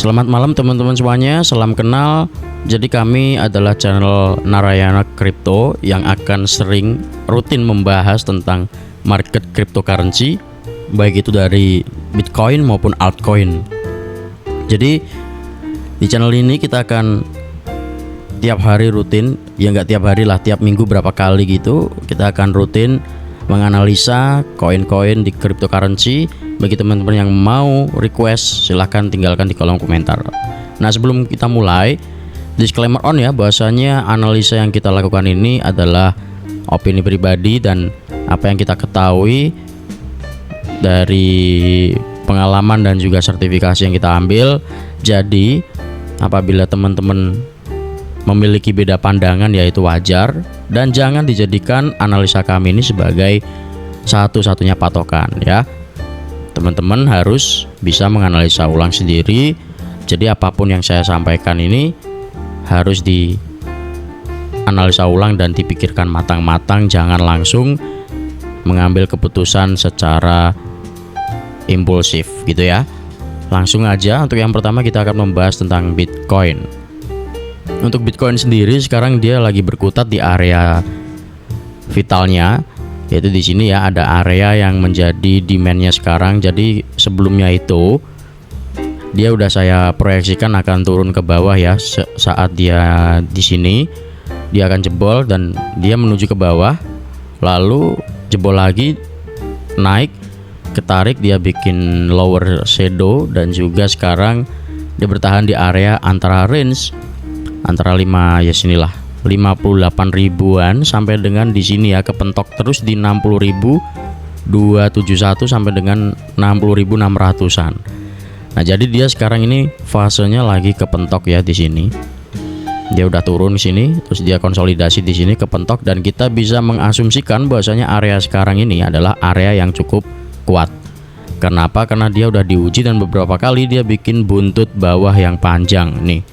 Selamat malam teman-teman semuanya, salam kenal. Jadi kami adalah channel Narayana Crypto yang akan sering rutin membahas tentang market cryptocurrency, baik itu dari Bitcoin maupun altcoin. Jadi di channel ini kita akan tiap hari rutin, ya nggak tiap hari lah, tiap minggu berapa kali gitu, kita akan rutin menganalisa koin-koin di cryptocurrency. Bagi teman-teman yang mau request, silahkan tinggalkan di kolom komentar. Nah, sebelum kita mulai, disclaimer on ya, bahwasanya analisa yang kita lakukan ini adalah opini pribadi dan apa yang kita ketahui dari pengalaman dan juga sertifikasi yang kita ambil. Jadi apabila teman-teman memiliki beda pandangan, yaitu wajar, dan jangan dijadikan analisa kami ini sebagai satu-satunya patokan ya. Teman-teman harus bisa menganalisa ulang sendiri. Jadi apapun yang saya sampaikan ini harus dianalisa ulang dan dipikirkan matang-matang, jangan langsung mengambil keputusan secara impulsif gitu ya. Langsung aja, untuk yang pertama kita akan membahas tentang Bitcoin. Untuk Bitcoin sendiri sekarang dia lagi berkutat di area vitalnya, yaitu di sini ya, ada area yang menjadi demandnya sekarang. Jadi sebelumnya itu dia udah saya proyeksikan akan turun ke bawah ya. Saat dia di sini dia akan jebol dan dia menuju ke bawah, lalu jebol lagi, naik, ketarik, dia bikin lower shadow, dan juga sekarang dia bertahan di area antara range antara 5 ya sinilah 58 ribuan sampai dengan di sini ya, kepentok terus di 60.271 sampai dengan 60.600-an. Nah, jadi dia sekarang ini fasenya lagi kepentok ya di sini. Dia udah turun di sini, terus dia konsolidasi di sini kepentok, dan kita bisa mengasumsikan bahwasanya area sekarang ini adalah area yang cukup kuat. Kenapa? Karena dia udah diuji dan beberapa kali dia bikin buntut bawah yang panjang nih.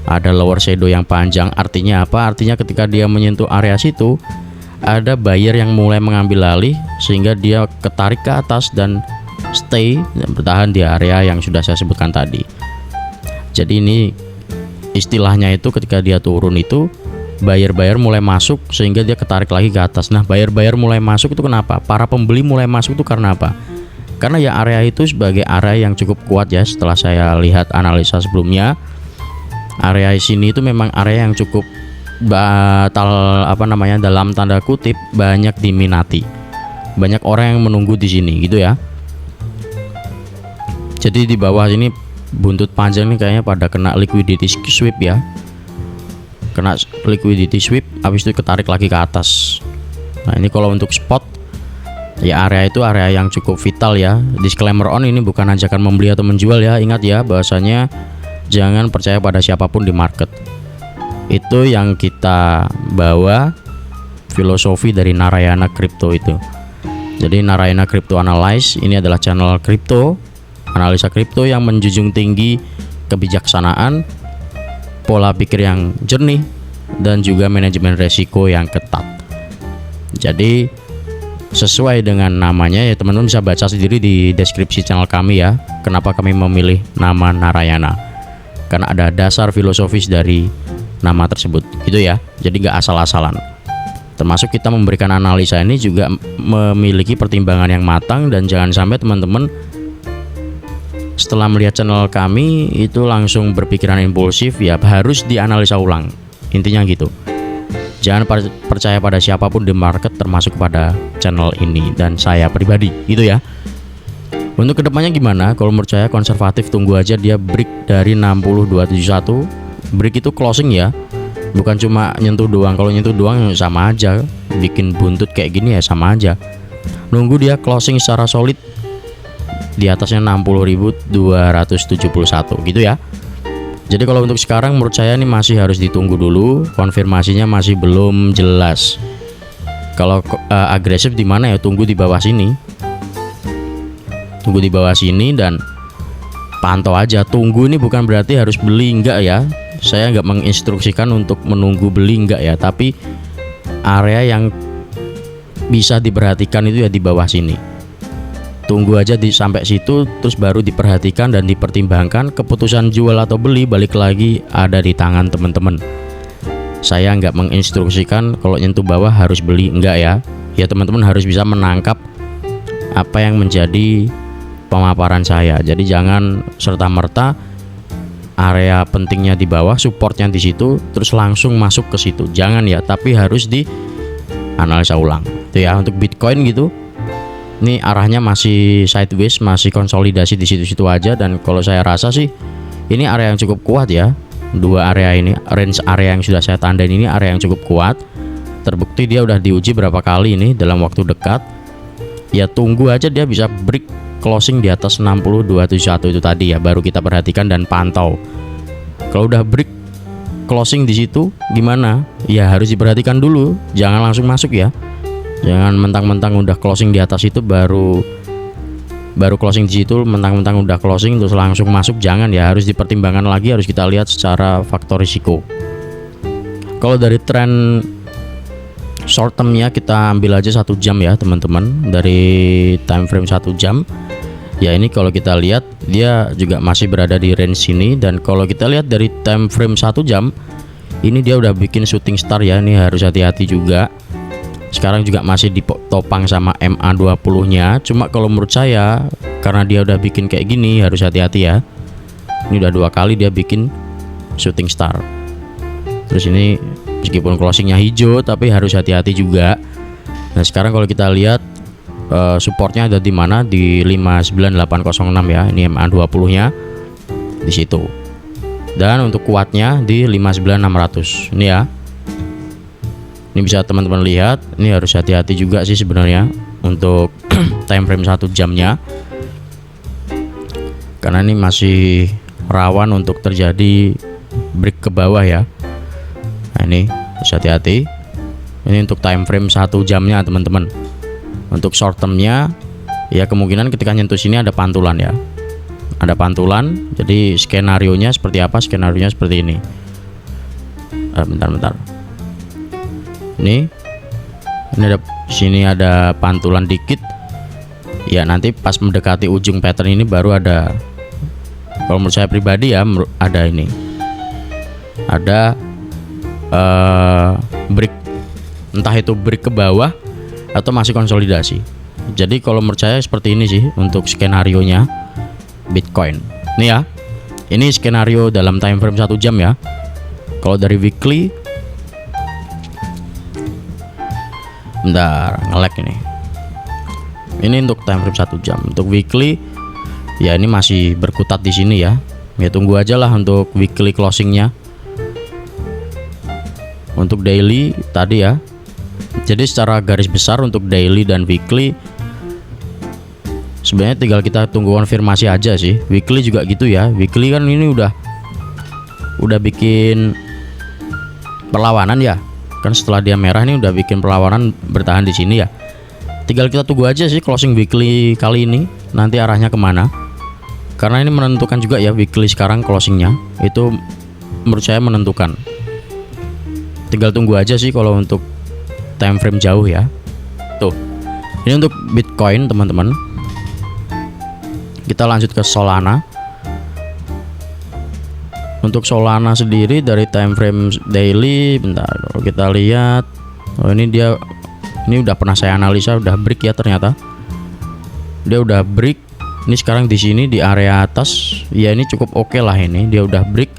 Ada lower shadow yang panjang, artinya apa? Artinya ketika dia menyentuh area situ, ada buyer yang mulai mengambil alih sehingga dia ketarik ke atas dan stay dan bertahan di area yang sudah saya sebutkan tadi. Jadi ini istilahnya itu ketika dia turun itu buyer-buyer mulai masuk sehingga dia ketarik lagi ke atas. Nah, buyer-buyer mulai masuk itu kenapa? Para pembeli mulai masuk itu karena apa? Karena ya area itu sebagai area yang cukup kuat ya. Setelah saya lihat analisa sebelumnya, area sini itu memang area yang cukup dalam tanda kutip banyak diminati. Banyak orang yang menunggu di sini gitu ya. Jadi di bawah sini buntut panjang ini kayaknya pada kena liquidity sweep ya. Kena liquidity sweep, habis itu ketarik lagi ke atas. Nah, ini kalau untuk spot ya, area itu area yang cukup vital ya. Disclaimer on, ini bukan ajakan membeli atau menjual ya. Ingat ya, bahwasanya jangan percaya pada siapapun di market. Itu yang kita bawa filosofi dari Narayana Crypto itu. Jadi Narayana Crypto Analyze ini adalah channel kripto, analisa kripto yang menjunjung tinggi kebijaksanaan, pola pikir yang jernih, dan juga manajemen resiko yang ketat. Jadi sesuai dengan namanya ya, teman-teman bisa baca sendiri di deskripsi channel kami ya, kenapa kami memilih nama Narayana. Karena ada dasar filosofis dari nama tersebut gitu ya. Jadi nggak asal-asalan. Termasuk kita memberikan analisa ini juga memiliki pertimbangan yang matang, dan jangan sampai teman-teman setelah melihat channel kami itu langsung berpikiran impulsif ya, harus dianalisa ulang. Intinya gitu. Jangan percaya pada siapapun di market, termasuk pada channel ini dan saya pribadi gitu ya. Untuk kedepannya gimana? Kalau menurut saya konservatif, tunggu aja dia break dari 60.271. Break itu closing ya, bukan cuma nyentuh doang. Kalau nyentuh doang sama aja, bikin buntut kayak gini ya sama aja. Nunggu dia closing secara solid di atasnya 60.271 gitu ya. Jadi kalau untuk sekarang menurut saya ini masih harus ditunggu dulu, konfirmasinya masih belum jelas. Kalau agresif di mana ya, tunggu di bawah sini. Tunggu di bawah sini dan pantau aja. Tunggu ini bukan berarti harus beli, enggak ya. Saya nggak menginstruksikan untuk menunggu beli, enggak ya. Tapi area yang bisa diperhatikan itu ya di bawah sini. tunggu aja sampai situ, terus baru diperhatikan dan dipertimbangkan. Keputusan jual atau beli balik lagi ada di tangan teman-teman. Saya nggak menginstruksikan kalau nyentuh bawah harus beli, enggak ya. Ya teman-teman harus bisa menangkap apa yang menjadi pemaparan saya. Jadi jangan serta-merta area pentingnya di bawah, supportnya di situ, terus langsung masuk ke situ. Jangan ya, tapi harus dianalisa ulang. Itu ya untuk Bitcoin gitu. Ini arahnya masih sideways, masih konsolidasi di situ-situ aja, dan kalau saya rasa sih ini area yang cukup kuat ya. Dua area ini, range area yang sudah saya tandain ini area yang cukup kuat. Terbukti dia udah diuji berapa kali ini dalam waktu dekat. Ya tunggu aja dia bisa break closing di atas 60.271 itu tadi ya, baru kita perhatikan dan pantau. Kalau udah break closing di situ gimana? Ya harus diperhatikan dulu, jangan langsung masuk ya. Jangan mentang-mentang udah closing di atas itu baru closing di situ, mentang-mentang udah closing terus langsung masuk, jangan ya, harus dipertimbangkan lagi, harus kita lihat secara faktor risiko. Kalau dari tren short termnya kita ambil aja 1 jam ya teman-teman, dari time frame 1 jam. Ya ini kalau kita lihat dia juga masih berada di range sini, dan kalau kita lihat dari time frame 1 jam ini dia udah bikin shooting star ya, ini harus hati-hati juga. Sekarang juga masih ditopang sama MA20 nya. Cuma kalau menurut saya karena dia udah bikin kayak gini harus hati-hati ya. Ini udah 2 kali dia bikin shooting star. Terus ini meskipun closingnya hijau tapi harus hati-hati juga. Nah sekarang kalau kita lihat supportnya ada di mana, di 59806 ya. Ini MA20 nya di situ. Dan untuk kuatnya di 59600 ini ya. Ini bisa teman-teman lihat, ini harus hati-hati juga sih sebenarnya untuk time frame 1 jamnya, karena ini masih rawan untuk terjadi break ke bawah ya. Nah ini harus hati-hati. Ini untuk time frame 1 jamnya teman-teman. Untuk short termnya ya kemungkinan ketika nyentuh sini ada pantulan ya, ada pantulan. Jadi skenario nya seperti apa? Skenario nya seperti ini. Bentar. Ini ada sini ada pantulan dikit ya, nanti pas mendekati ujung pattern ini baru ada, kalau menurut saya pribadi ya, ada ini ada break, entah itu break ke bawah atau masih konsolidasi. Jadi kalau menurut saya seperti ini sih untuk skenario nya Bitcoin ini ya. Ini skenario dalam time frame 1 jam ya. Kalau dari weekly, bentar, nge-lag ini. Ini untuk time frame 1 jam. Untuk weekly ya ini masih berkutat di sini ya. Ya tunggu aja lah untuk weekly closingnya. Untuk daily tadi ya. Jadi secara garis besar untuk daily dan weekly sebenarnya tinggal kita tunggu konfirmasi aja sih. Weekly juga gitu ya. Weekly kan ini udah bikin perlawanan ya. Kan setelah dia merah ini udah bikin perlawanan bertahan di sini ya. Tinggal kita tunggu aja sih closing weekly kali ini nanti arahnya kemana. Karena ini menentukan juga ya, weekly sekarang closingnya itu menurut saya menentukan. Tinggal tunggu aja sih kalau untuk time frame jauh ya. Tuh, ini untuk Bitcoin teman-teman. Kita lanjut ke Solana. Untuk Solana sendiri dari time frame daily, bentar, kalau kita lihat, oh ini udah pernah saya analisa, udah break ya ternyata. Dia udah break. Ini sekarang di sini di area atas, ya ini cukup oke lah ini. Dia udah break.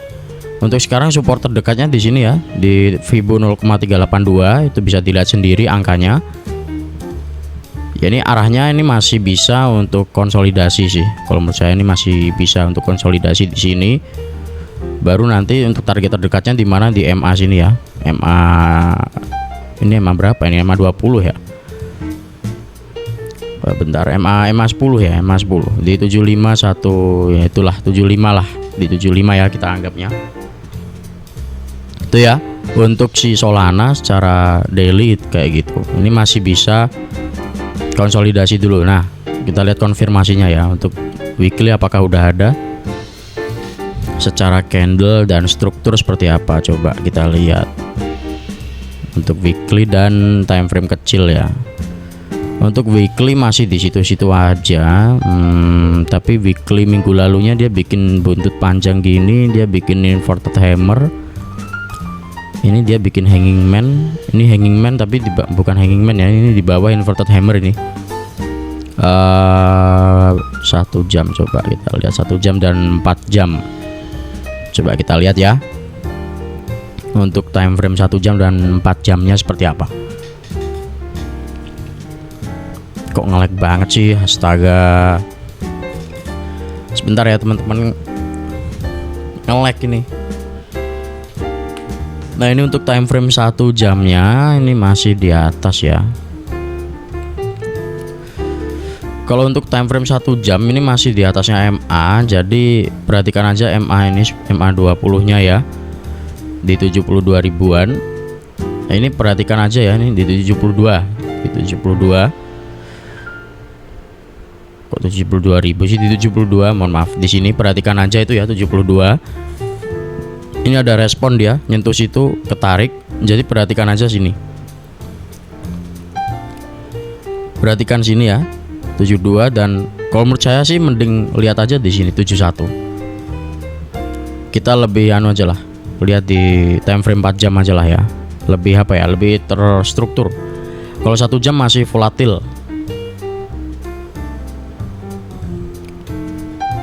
Untuk sekarang support terdekatnya di sini ya, di Fibo 0,382 itu bisa dilihat sendiri angkanya. Ya ini arahnya ini masih bisa untuk konsolidasi sih. Kalau menurut saya ini masih bisa untuk konsolidasi di sini. Baru nanti untuk target terdekatnya di mana, di MA sini ya. MA ini MA berapa ini? MA 20 ya. Bentar, MA 10 ya, MA 10 di 751 ya, itulah 75 lah, di 75 ya kita anggapnya. Itu ya untuk si Solana secara daily kayak gitu. Ini masih bisa konsolidasi dulu. Nah, kita lihat konfirmasinya ya. Untuk weekly apakah udah ada? Secara candle dan struktur seperti apa, coba kita lihat untuk weekly dan time frame kecil ya. Untuk weekly masih di situ-situ aja. Tapi weekly minggu lalunya dia bikin buntut panjang gini, dia bikin inverted hammer. Ini dia bikin hanging man. Ini hanging man tapi bukan hanging man ya, ini di bawah inverted hammer ini. 1 jam, coba kita lihat 1 jam dan 4 jam. Coba kita lihat ya. Untuk time frame 1 jam dan 4 jamnya seperti apa. Kok nge-lag banget sih, astaga. Sebentar ya teman-teman, nge-lag ini. Nah ini untuk time frame 1 jamnya ini masih di atas ya. Kalau untuk time frame 1 jam ini masih di atasnya MA. Jadi perhatikan aja MA ini, MA 20 nya ya, di 72 ribuan. Nah ini perhatikan aja ya, ini di 72, di 72. Kok 72.000 sih, di 72, mohon maaf. Di sini perhatikan aja itu ya, 72. Ini ada respon dia, nyentuh situ, ketarik. Jadi perhatikan aja sini. Perhatikan sini ya, 72, dan kalau menurut saya sih mending lihat aja di sini 71. Kita lebih anu aja lah, lihat di time frame 4 jam aja lah ya. Lebih apa ya, lebih terstruktur. Kalau 1 jam masih volatil.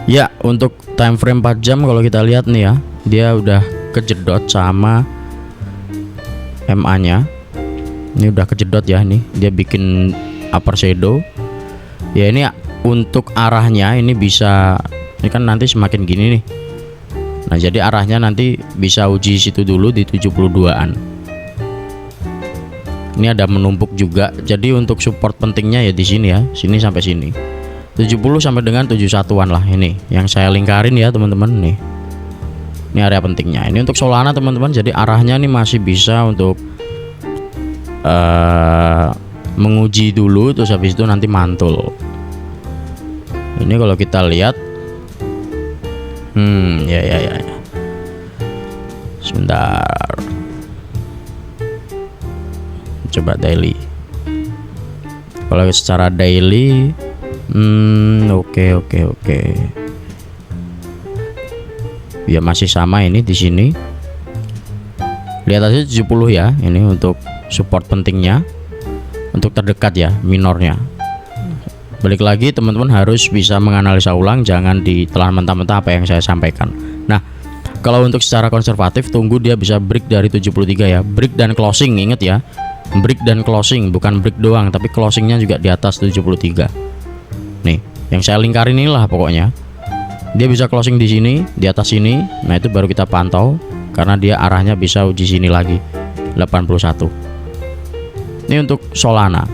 Ya, untuk time frame 4 jam kalau kita lihat nih ya, dia udah kejedot sama MA nya. Ini udah kejedot ya, nih dia bikin upper shadow. Ya ini untuk arahnya ini bisa, ini kan nanti semakin gini nih. Nah jadi arahnya nanti bisa uji situ dulu di 72-an. Ini ada menumpuk juga. Jadi untuk support pentingnya ya di sini ya, sini sampai sini. 70 sampai dengan 71-an lah, ini yang saya lingkarin ya teman-teman nih. Ini area pentingnya. Ini untuk Solana teman-teman. Jadi arahnya nih masih bisa untuk menguji dulu, terus habis itu nanti mantul. Ini kalau kita lihat, ya. Sebentar. Coba daily. Kalau secara daily, oke. Ya masih sama ini di sini. Lihat aja 70 ya. Ini untuk support pentingnya. Untuk terdekat ya, minornya. Balik lagi teman-teman harus bisa menganalisa ulang, jangan ditelan mentah-mentah apa yang saya sampaikan. Nah, kalau untuk secara konservatif tunggu dia bisa break dari 73 ya. Break dan closing, inget ya. Break dan closing, bukan break doang tapi closingnya juga di atas 73. Nih, yang saya lingkarin inilah pokoknya. Dia bisa closing di sini, di atas sini. Nah, itu baru kita pantau karena dia arahnya bisa uji sini lagi. 81. Ini untuk Solana.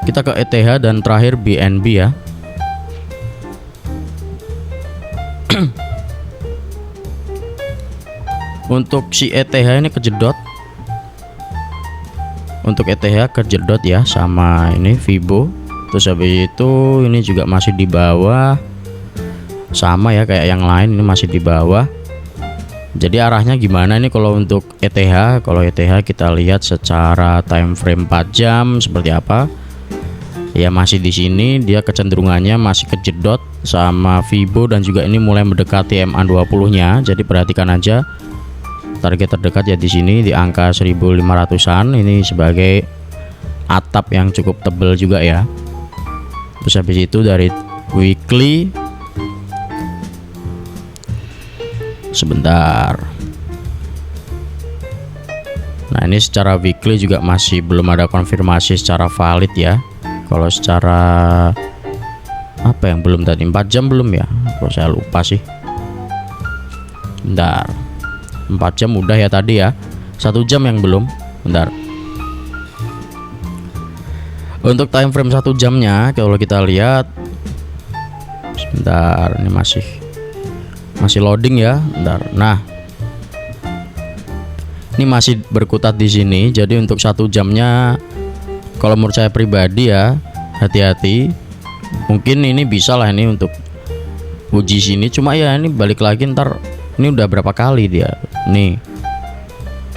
Kita ke ETH dan terakhir BNB ya. Untuk si ETH ini kejedot. Untuk ETH kejedot ya sama ini Fibo. Terus habis itu ini juga masih di bawah. Sama ya kayak yang lain, ini masih di bawah. Jadi arahnya gimana ini kalau untuk ETH? Kalau ETH kita lihat secara time frame 4 jam seperti apa? Ya masih di sini, dia kecenderungannya masih kejedot sama Fibo dan juga ini mulai mendekati MA20-nya. Jadi perhatikan aja target terdekat ya di sini di angka 1500-an. Ini sebagai atap yang cukup tebal juga ya. Terus habis itu dari weekly, sebentar. Nah ini secara weekly juga masih belum ada konfirmasi secara valid ya. Kalau secara apa yang belum tadi, 4 jam belum ya, kalau saya lupa sih. Bentar, 4 jam udah ya tadi ya, 1 jam yang belum. Bentar. Untuk time frame 1 jamnya kalau kita lihat, sebentar, ini masih loading ya. Bentar. Nah, ini masih berkutat di sini. Jadi untuk 1 jamnya, kalau menurut saya pribadi ya, hati-hati. Mungkin ini bisa lah ini untuk uji sini. Cuma ya ini balik lagi ntar. Ini udah berapa kali dia? Nih,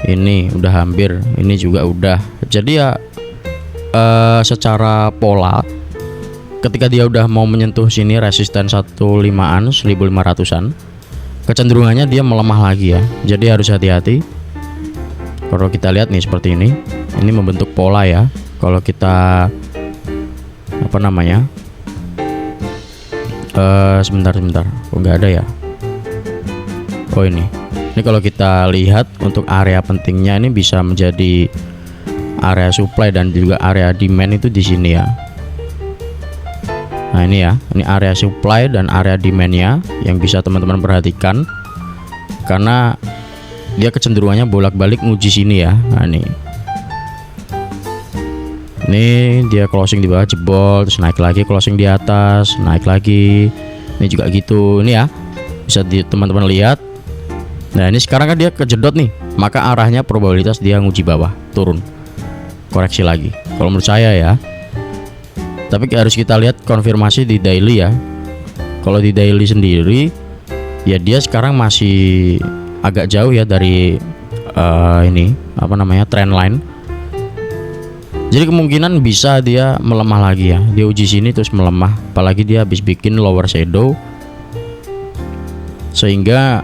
ini udah hampir. Ini juga udah. Jadi ya secara pola, ketika dia udah mau menyentuh sini resisten 15-an 1500-an, kecenderungannya dia melemah lagi ya. Jadi harus hati-hati. Kalau kita lihat nih seperti ini membentuk pola ya. Kalau kita apa namanya, sebentar, kok nggak ada ya? Oh ini kalau kita lihat untuk area pentingnya ini bisa menjadi area supply dan juga area demand itu di sini ya. Nah ini ya, ini area supply dan area demandnya yang bisa teman-teman perhatikan, karena dia kecenderungannya bolak-balik nguji sini ya. Nah ini dia closing di bawah jebol, terus naik lagi, closing di atas, naik lagi. Ini juga gitu. Ini ya, bisa teman-teman lihat. Nah ini sekarang kan dia kejedot nih, maka arahnya probabilitas dia nguji bawah, turun, koreksi lagi. Kalau menurut saya ya. Tapi harus kita lihat konfirmasi di daily ya. Kalau di daily sendiri ya dia sekarang masih agak jauh ya dari ini apa namanya, trend line. Jadi kemungkinan bisa dia melemah lagi ya. Dia uji sini terus melemah, apalagi dia habis bikin lower shadow, sehingga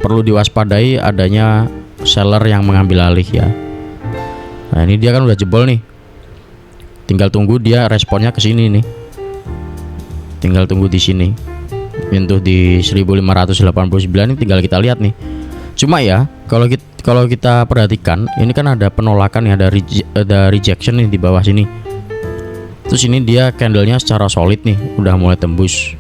perlu diwaspadai adanya seller yang mengambil alih ya. Nah ini dia kan udah jebol nih, tinggal tunggu dia responnya ke sini nih. Tinggal tunggu di sini. Menyentuh di 1589 ini tinggal kita lihat nih. Cuma ya, kalau kita perhatikan, ini kan ada penolakan ya, ada rejection nih di bawah sini. Terus ini dia candlenya secara solid nih, udah mulai tembus.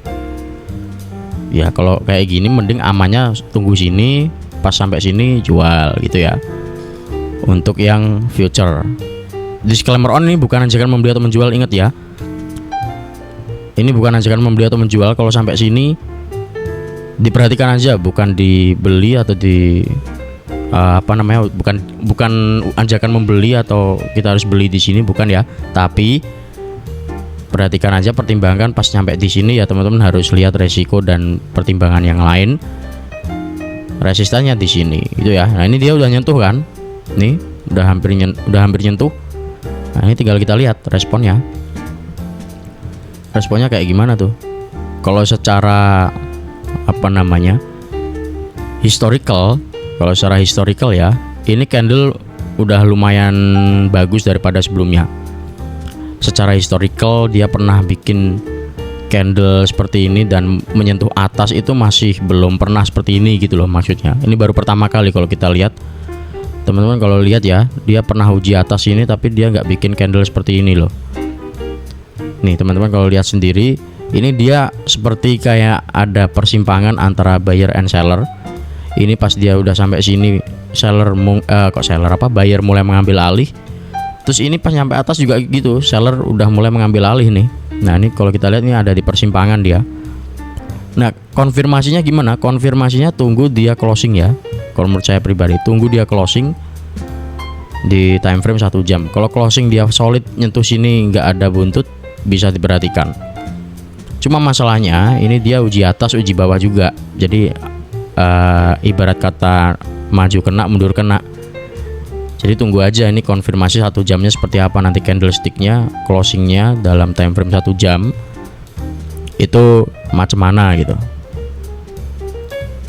Ya kalau kayak gini mending amannya tunggu sini, pas sampai sini jual gitu ya. Untuk yang future. Disclaimer on, ini bukan ajakan membeli atau menjual, ingat ya. Ini bukan ajakan membeli atau menjual. Kalau sampai sini diperhatikan aja, bukan dibeli atau di apa namanya, bukan ajakan membeli atau kita harus beli di sini, bukan ya. Tapi perhatikan aja, pertimbangkan pas nyampe di sini ya teman-teman, harus lihat resiko dan pertimbangan yang lain. Resistannya di sini gitu ya. Nah ini dia udah nyentuh kan, nih udah hampir nyentuh. Nah ini tinggal kita lihat responnya kayak gimana tuh. Kalau secara apa namanya, historical, kalau secara historical ya, ini candle udah lumayan bagus daripada sebelumnya. Secara historical dia pernah bikin candle seperti ini dan menyentuh atas itu masih belum pernah seperti ini gitu loh maksudnya. Ini baru pertama kali kalau kita lihat. Teman-teman kalau lihat ya, dia pernah uji atas ini tapi dia nggak bikin candle seperti ini loh. Nih teman-teman kalau lihat sendiri, ini dia seperti kayak ada persimpangan antara buyer and seller. Ini pas dia udah sampai sini, buyer mulai mengambil alih. Terus ini pas nyampe atas juga gitu, seller udah mulai mengambil alih nih. Nah ini kalau kita lihat ini ada di persimpangan dia. Nah konfirmasinya gimana? Konfirmasinya tunggu dia closing ya. Kalau menurut saya pribadi, tunggu dia closing di time frame 1 jam. Kalau closing dia solid nyentuh sini nggak ada buntut, bisa diperhatikan. Cuma masalahnya ini dia uji atas uji bawah juga. Jadi ibarat kata maju kena mundur kena. Jadi tunggu aja ini konfirmasi 1 jamnya seperti apa nanti, candlesticknya closingnya dalam time frame 1 jam itu macam mana gitu.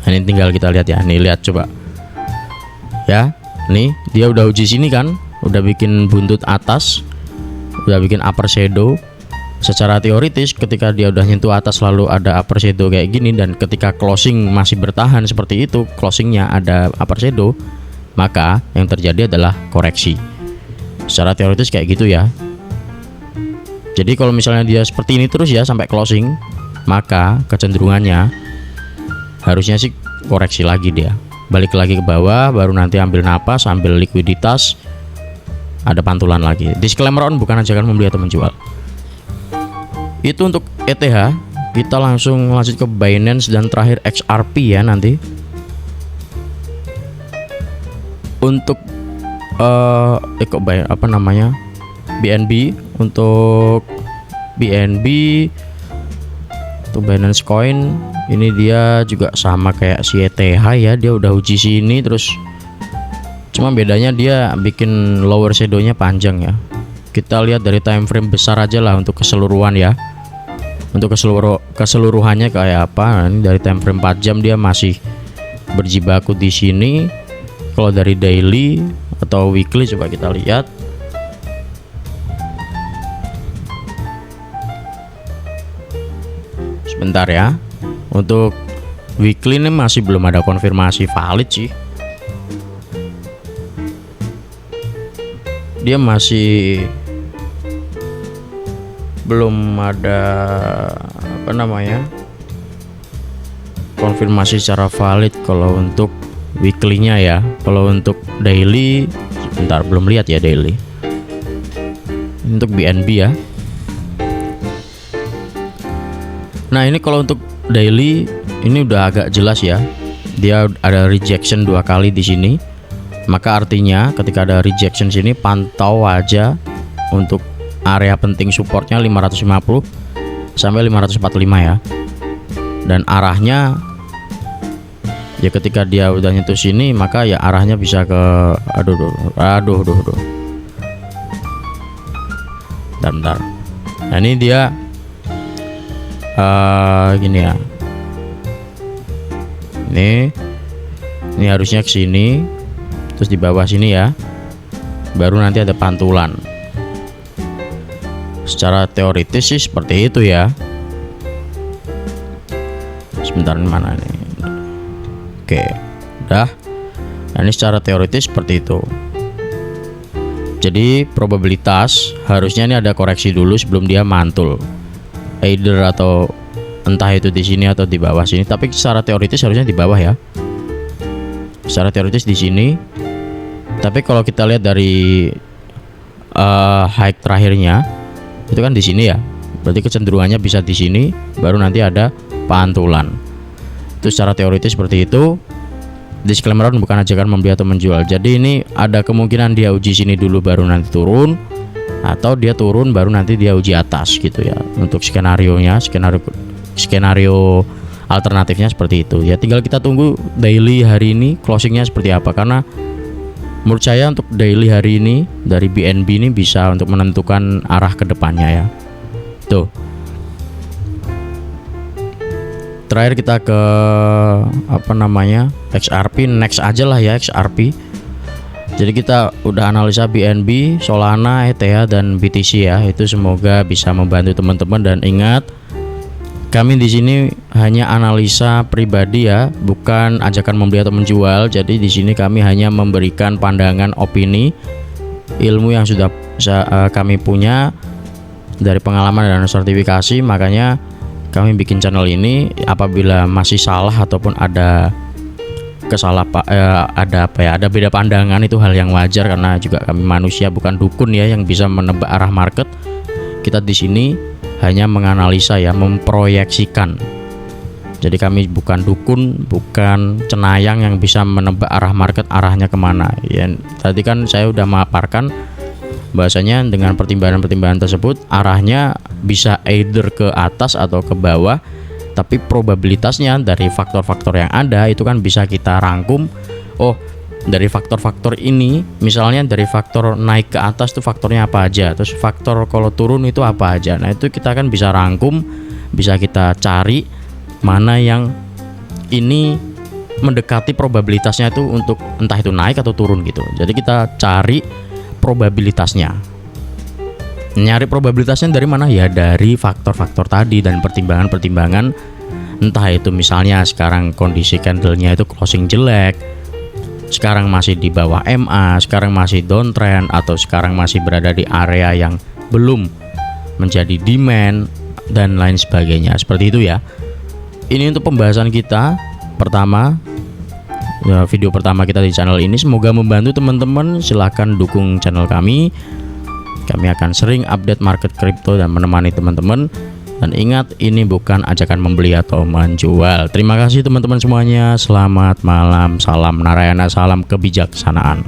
Nah, ini tinggal kita lihat ya. Nih lihat coba ya, nih dia udah uji sini kan, udah bikin buntut atas, udah bikin upper shadow. Secara teoritis ketika dia udah nyentuh atas lalu ada upper shadow kayak gini, dan ketika closing masih bertahan seperti itu, closingnya ada upper shadow, maka yang terjadi adalah koreksi. Secara teoritis kayak gitu ya. Jadi kalau misalnya dia seperti ini terus ya sampai closing, maka kecenderungannya harusnya sih koreksi lagi, dia balik lagi ke bawah, baru nanti ambil napas, ambil likuiditas, ada pantulan lagi. Disclaimer on, bukan ajakan membeli atau menjual. Itu untuk ETH. Kita langsung lanjut ke Binance dan terakhir XRP ya nanti. Untuk BNB, untuk BNB untuk Binance Coin ini dia juga sama kayak si ETH ya, dia udah uji sini terus, cuma bedanya dia bikin lower shadow-nya panjang ya. kita lihat dari time frame besar aja lah untuk keseluruhan ya. Untuk keseluruhannya kayak apa? Nah, ini dari time frame 4 jam dia masih berjibaku di sini. Kalau dari daily atau weekly coba kita lihat. Sebentar ya. Untuk weekly ini masih belum ada konfirmasi valid sih. Dia masih belum ada konfirmasi secara valid kalau untuk weekly-nya ya. Kalau untuk daily sebentar, belum lihat ya daily. Untuk BNB ya. Nah, ini kalau untuk daily ini udah agak jelas ya. Dia ada rejection 2 kali di sini. Maka artinya ketika ada rejection sini, pantau aja untuk area penting supportnya 550 sampai 545 ya. Dan arahnya ya ketika dia udah nyentuh sini, maka ya arahnya bisa ke aduh. Bentar. Nah, ini dia gini ya. Ini harusnya ke sini, terus di bawah sini ya. Baru nanti ada pantulan. Secara teoritis sih seperti itu ya. Sebentar, ini mana nih? Oke, udah. Nah, ini secara teoritis seperti itu. Jadi probabilitas harusnya ini ada koreksi dulu sebelum dia mantul. Either atau entah itu di sini atau di bawah sini. Tapi secara teoritis harusnya di bawah ya. Secara teoritis di sini. Tapi kalau kita lihat dari high terakhirnya itu kan di sini ya. Berarti kecenderungannya bisa di sini, baru nanti ada pantulan. Itu secara teoritis seperti itu. Disclaimer bukan ajakan membeli atau menjual. Jadi ini ada kemungkinan dia uji sini dulu baru nanti turun, atau dia turun baru nanti dia uji atas gitu ya. Untuk skenario alternatifnya seperti itu. Ya tinggal kita tunggu daily hari ini closingnya seperti apa, karena menurut saya untuk daily hari ini dari BNB ini bisa untuk menentukan arah kedepannya ya. Tuh. Terakhir kita ke XRP, next aja lah ya XRP. Jadi kita udah analisa BNB, Solana, ETH dan BTC ya. Itu semoga bisa membantu teman-teman, dan ingat kami di sini hanya analisa pribadi ya, bukan ajakan membeli atau menjual. Jadi di sini kami hanya memberikan pandangan, opini, ilmu yang sudah kami punya dari pengalaman dan sertifikasi. Makanya kami bikin channel ini. Apabila masih salah ataupun ada ada beda pandangan, itu hal yang wajar, karena juga kami manusia bukan dukun ya yang bisa menebak arah market. Kita di sini hanya menganalisa ya, memproyeksikan. Jadi kami bukan dukun, bukan cenayang yang bisa menebak arah market, arahnya kemana ya. Tadi kan saya udah memaparkan bahasanya dengan pertimbangan-pertimbangan tersebut arahnya bisa either ke atas atau ke bawah, tapi probabilitasnya dari faktor-faktor yang ada itu kan bisa kita rangkum. Oh, dari faktor-faktor ini, misalnya dari faktor naik ke atas tuh faktornya apa aja, terus faktor kalau turun itu apa aja. Nah itu kita kan bisa rangkum, bisa kita cari mana yang ini mendekati probabilitasnya itu untuk entah itu naik atau turun gitu. Jadi kita cari probabilitasnya. Nyari probabilitasnya dari mana ya? Dari faktor-faktor tadi dan pertimbangan-pertimbangan. Entah itu misalnya sekarang kondisi candlenya itu closing jelek, sekarang masih di bawah MA, sekarang masih downtrend, atau sekarang masih berada di area yang belum menjadi demand dan lain sebagainya. Seperti itu ya. Ini untuk pembahasan kita pertama, video pertama kita di channel ini. Semoga membantu teman-teman. Silahkan dukung channel kami. Kami akan sering update market kripto dan menemani teman-teman. Dan ingat, ini bukan ajakan membeli atau menjual. Terima kasih teman-teman semuanya. Selamat malam, salam Narayana, salam kebijaksanaan.